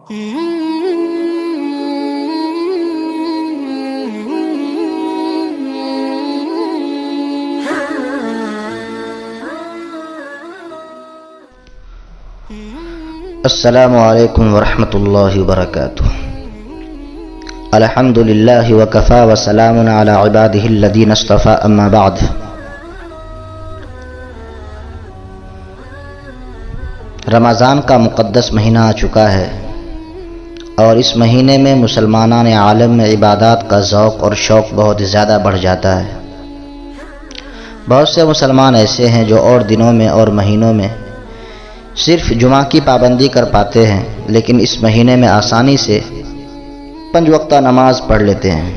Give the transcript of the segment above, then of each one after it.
السلام علیکم ورحمۃ اللہ وبرکاتہ۔ الحمد للہ وکفی وسلام علی عبادہ الذین اصطفی، اما بعد۔ رمضان کا مقدس مہینہ آ چکا ہے اور اس مہینے میں مسلمانان عالم میں عبادات کا ذوق اور شوق بہت زیادہ بڑھ جاتا ہے۔ بہت سے مسلمان ایسے ہیں جو اور دنوں میں اور مہینوں میں صرف جمعہ کی پابندی کر پاتے ہیں، لیکن اس مہینے میں آسانی سے 5 وقتہ نماز پڑھ لیتے ہیں۔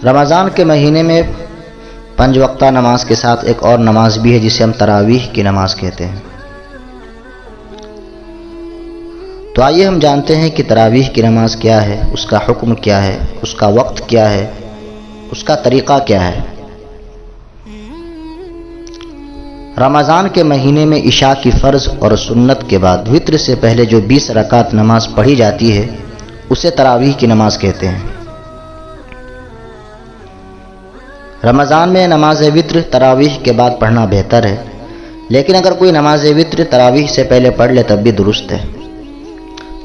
رمضان کے مہینے میں 5 وقتہ نماز کے ساتھ ایک اور نماز بھی ہے جسے ہم تراویح کی نماز کہتے ہیں۔ تو آئیے ہم جانتے ہیں کہ تراویح کی نماز کیا ہے، اس کا حکم کیا ہے، اس کا وقت کیا ہے، اس کا طریقہ کیا ہے۔ رمضان کے مہینے میں عشاء کی فرض اور سنت کے بعد وتر سے پہلے جو 20 رکعت نماز پڑھی جاتی ہے اسے تراویح کی نماز کہتے ہیں۔ رمضان میں نماز وتر تراویح کے بعد پڑھنا بہتر ہے، لیکن اگر کوئی نماز وتر تراویح سے پہلے پڑھ لے تب بھی درست ہے۔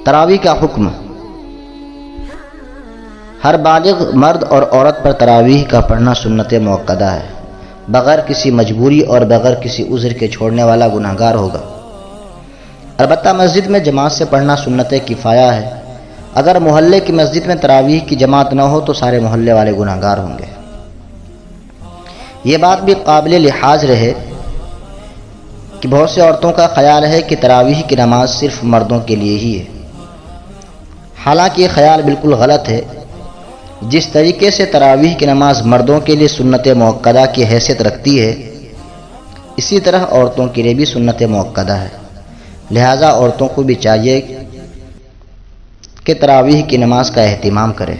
تراویح کا حکم: ہر بالغ مرد اور عورت پر تراویح کا پڑھنا سنت موقدہ ہے۔ بغیر کسی مجبوری اور بغیر کسی عذر کے چھوڑنے والا گناہگار ہوگا۔ البتہ مسجد میں جماعت سے پڑھنا سنت کفایہ ہے۔ اگر محلے کی مسجد میں تراویح کی جماعت نہ ہو تو سارے محلے والے گناہگار ہوں گے۔ یہ بات بھی قابل لحاظ رہے کہ بہت سے عورتوں کا خیال ہے کہ تراویح کی نماز صرف مردوں کے لیے ہی ہے۔ حالانکہ یہ خیال بالکل غلط ہے۔ جس طریقے سے تراویح کی نماز مردوں کے لیے سنت موقدہ کی حیثیت رکھتی ہے، اسی طرح عورتوں کے لیے بھی سنت موقدہ ہے۔ لہٰذا عورتوں کو بھی چاہیے کہ تراویح کی نماز کا اہتمام کرے۔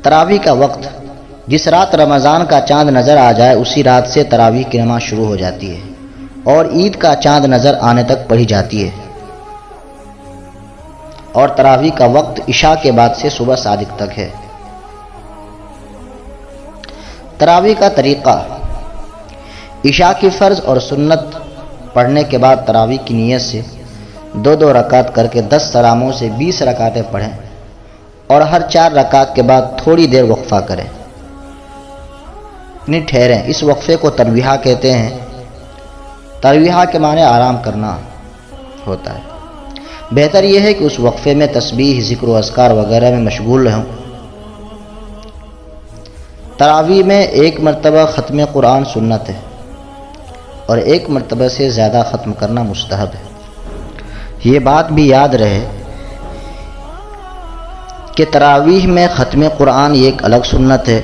تراویح کا وقت: جس رات رمضان کا چاند نظر آ جائے اسی رات سے تراویح کی نماز شروع ہو جاتی ہے اور عید کا چاند نظر آنے تک پڑھی جاتی ہے، اور تراویح کا وقت عشاء کے بعد سے صبح صادق تک ہے۔ تراویح کا طریقہ: عشاء کی فرض اور سنت پڑھنے کے بعد تراویح کی نیت سے 2 رکعت کر کے 10 سلاموں سے 20 رکعتیں پڑھیں اور ہر 4 رکعت کے بعد تھوڑی دیر وقفہ کریں، یعنی ٹھہریں۔ اس وقفے کو ترویحہ کہتے ہیں۔ ترویحہ کے معنی آرام کرنا ہوتا ہے۔ بہتر یہ ہے کہ اس وقفے میں تسبیح، ذکر و اذکار وغیرہ میں مشغول رہوں۔ تراویح میں 1 مرتبہ ختم قرآن سنت ہے اور 1 مرتبہ سے زیادہ ختم کرنا مستحب ہے۔ یہ بات بھی یاد رہے کہ تراویح میں ختم قرآن ایک الگ سنت ہے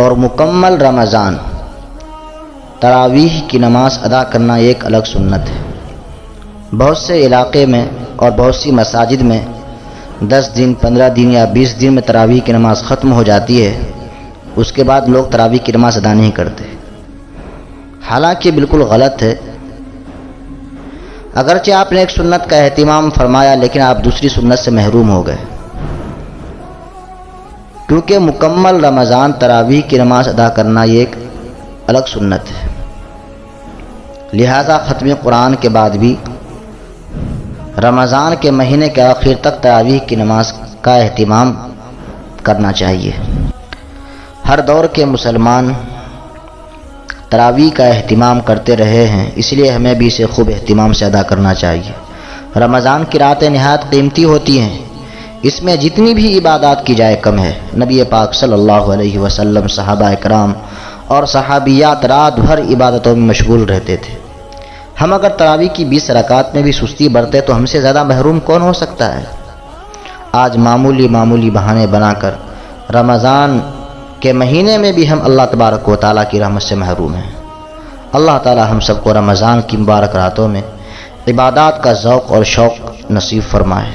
اور مکمل رمضان تراویح کی نماز ادا کرنا ایک الگ سنت ہے۔ بہت سے علاقے میں اور بہت سی مساجد میں 10 دن، 15 دن یا 20 دن میں تراویح کی نماز ختم ہو جاتی ہے، اس کے بعد لوگ تراویح کی نماز ادا نہیں کرتے۔ حالانکہ بالکل غلط ہے۔ اگرچہ آپ نے ایک سنت کا اہتمام فرمایا لیکن آپ دوسری سنت سے محروم ہو گئے، کیونکہ مکمل رمضان تراویح کی نماز ادا کرنا یہ ایک الگ سنت ہے۔ لہذا ختم قرآن کے بعد بھی رمضان کے مہینے کے آخر تک تراویح کی نماز کا اہتمام کرنا چاہیے۔ ہر دور کے مسلمان تراویح کا اہتمام کرتے رہے ہیں، اس لیے ہمیں بھی اسے خوب اہتمام سے ادا کرنا چاہیے۔ رمضان کی راتیں نہایت قیمتی ہوتی ہیں، اس میں جتنی بھی عبادات کی جائے کم ہے۔ نبی پاک صلی اللہ علیہ وسلم، صحابہ کرام اور صحابیات رات بھر عبادتوں میں مشغول رہتے تھے۔ ہم اگر تراویح کی 20 رکعت میں بھی سستی برتے تو ہم سے زیادہ محروم کون ہو سکتا ہے؟ آج معمولی بہانے بنا کر رمضان کے مہینے میں بھی ہم اللہ تبارک و تعالیٰ کی رحمت سے محروم ہیں۔ اللہ تعالیٰ ہم سب کو رمضان کی مبارک راتوں میں عبادات کا ذوق اور شوق نصیب فرمائے۔